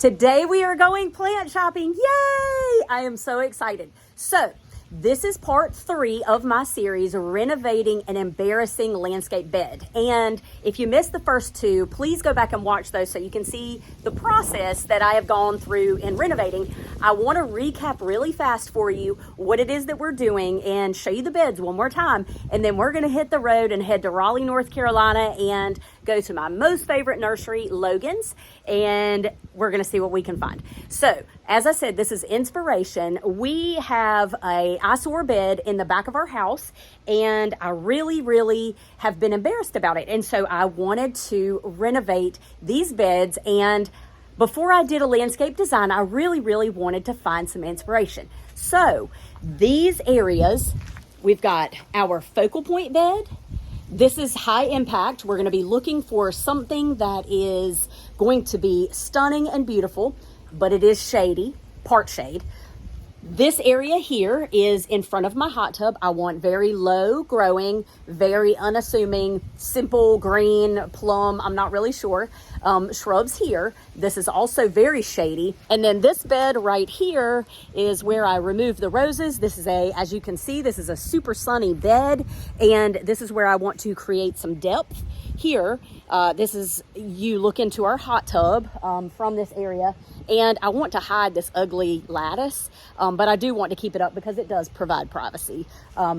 Today we are going plant shopping. Yay! I am so excited. So this is part 3 of my series, Renovating an Embarrassing Landscape Bed. And if you missed the first 2, please go back and watch those so you can see the process that I have gone through in renovating. I want to recap really fast for you what it is that we're doing and show you the beds one more time. And then we're going to hit the road and head to Raleigh, North Carolina and go to my most favorite nursery, Logans, and we're going to see what we can find. So, as I said, this is inspiration. We have a eyesore bed in the back of our house, and I really have been embarrassed about it. And so I wanted to renovate these beds, and before I did a landscape design, I really wanted to find some inspiration. So these areas, we've got our focal point bed. This is high impact. We're going to be looking for something that is going to be stunning and beautiful, but it is shady, part shade. This area here is in front of my hot tub. I want very low growing, very unassuming, simple green, plum, I'm not really sure, shrubs here. This is also very shady. And then this bed right here is where I remove the roses. This is as you can see, this is a super sunny bed. And this is where I want to create some depth here. This is, you look into our hot tub from this area. And I want to hide this ugly lattice, but I do want to keep it up because it does provide privacy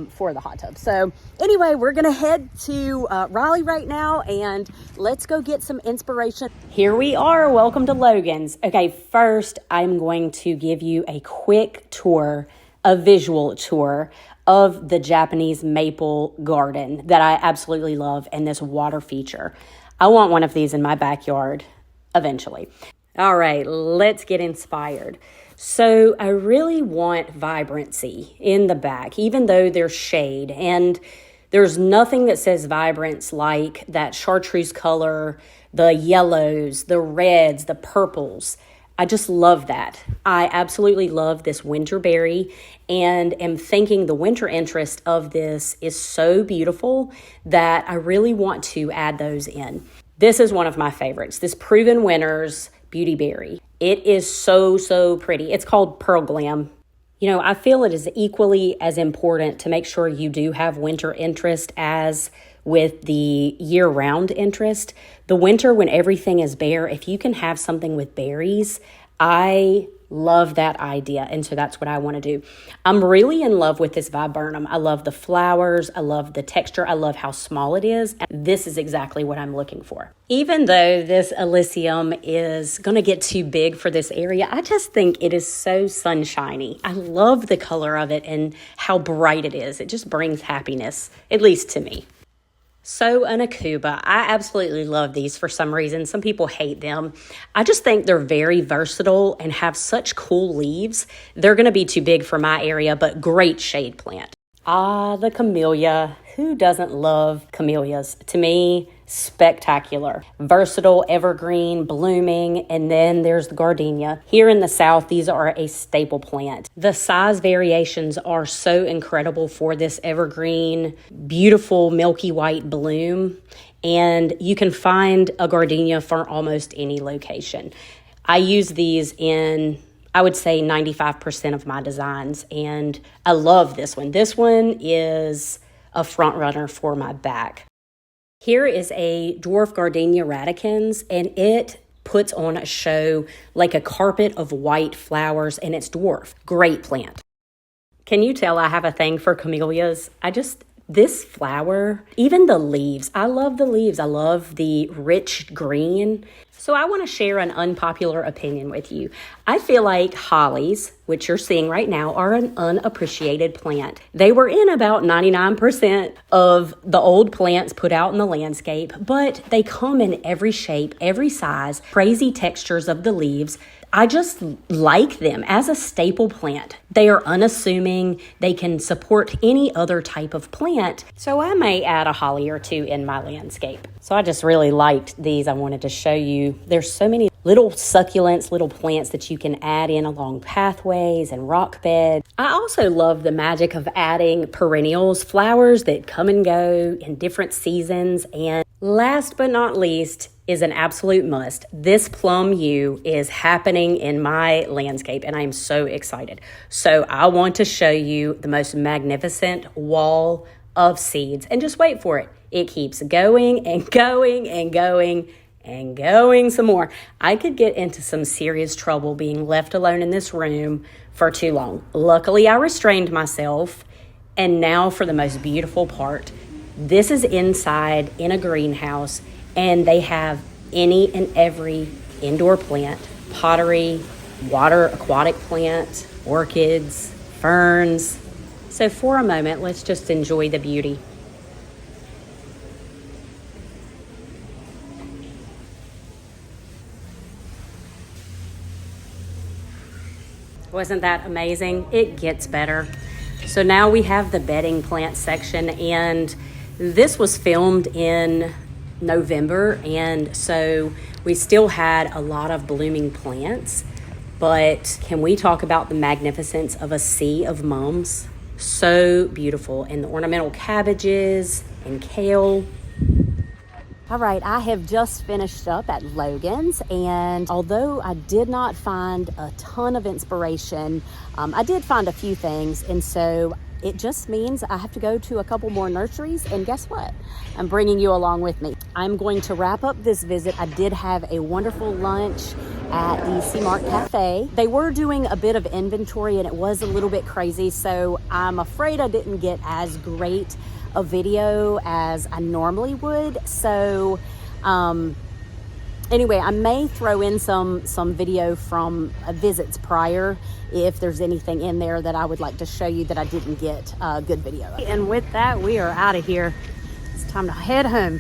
for the hot tub. So anyway, we're going to head to Raleigh right now and let's go get some inspiration. Here we are. Welcome to Logan's. Okay, first I'm going to give you a quick tour, a visual tour of the Japanese maple garden that I absolutely love and this water feature. I want one of these in my backyard eventually. All right, let's get inspired. So I really want vibrancy in the back, even though there's shade. And there's nothing that says vibrance like that chartreuse color, the yellows, the reds, the purples. I just love that. I absolutely love this winterberry and am thinking the winter interest of this is so beautiful that I really want to add those in. This is one of my favorites, this Proven Winners Beauty Berry. It is so pretty. It's called Pearl Glam. You know, I feel it is equally as important to make sure you do have winter interest as with the year-round interest. The winter when everything is bare, if you can have something with berries, I love that idea. And so that's what I want to do. I'm really in love with this viburnum. I love the flowers. I love the texture. I love how small it is. And this is exactly what I'm looking for. Even though this Elysium is going to get too big for this area, I just think it is so sunshiny. I love the color of it and how bright it is. It just brings happiness, at least to me. So an Akuba, I absolutely love these for some reason. Some people hate them. I just think they're very versatile and have such cool leaves. They're going to be too big for my area, but great shade plant. Ah, the camellia. Who doesn't love camellias? To me, spectacular. Versatile, evergreen, blooming, and then there's the gardenia. Here in the South, these are a staple plant. The size variations are so incredible for this evergreen, beautiful milky white bloom, and you can find a gardenia for almost any location. I use these in, I would say, 95% of my designs, and I love this one. This one is a front runner for my back. Here is a dwarf gardenia radicans, and it puts on a show like a carpet of white flowers, and it's dwarf. Great plant. Can you tell I have a thing for camellias? This flower, even the leaves, I love the leaves. I love the rich green. So I want to share an unpopular opinion with you. I feel like hollies, which you're seeing right now, are an unappreciated plant. They were in about 99% of the old plants put out in the landscape, but they come in every shape, every size, crazy textures of the leaves. I just like them as a staple plant. They are unassuming. They can support any other type of plant. So I may add a holly or two in my landscape. So I just really liked these. I wanted to show you. There's so many little succulents, little plants that you can add in along pathways and rock beds. I also love the magic of adding perennials, flowers that come and go in different seasons. And last but not least, is an absolute must. This plum yew is happening in my landscape, and I am so excited. So I want to show you the most magnificent wall of seeds, and just wait for it. It keeps going and going and going and going some more. I could get into some serious trouble being left alone in this room for too long. Luckily, I restrained myself. And now for the most beautiful part. This is inside in a greenhouse, and they have any and every indoor plant, pottery, water aquatic plant, orchids, ferns. So for a moment, let's just enjoy the beauty. Wasn't that amazing? It gets better. So now we have the bedding plant section, and this was filmed in November, and so we still had a lot of blooming plants. But can we talk about the magnificence of a sea of mums? So beautiful. And the ornamental cabbages and kale. All right, I have just finished up at Logan's, and although I did not find a ton of inspiration, I did find a few things, and so it just means I have to go to a couple more nurseries, and guess what? I'm bringing you along with me. I'm going to wrap up this visit. I did have a wonderful lunch at the C-Mart Cafe. They were doing a bit of inventory, and it was a little bit crazy, so I'm afraid I didn't get as great a video as I normally would. So anyway, I may throw in some video from visits prior if there's anything in there that I would like to show you that I didn't get a good video of. And with that, we are out of here. It's time to head home.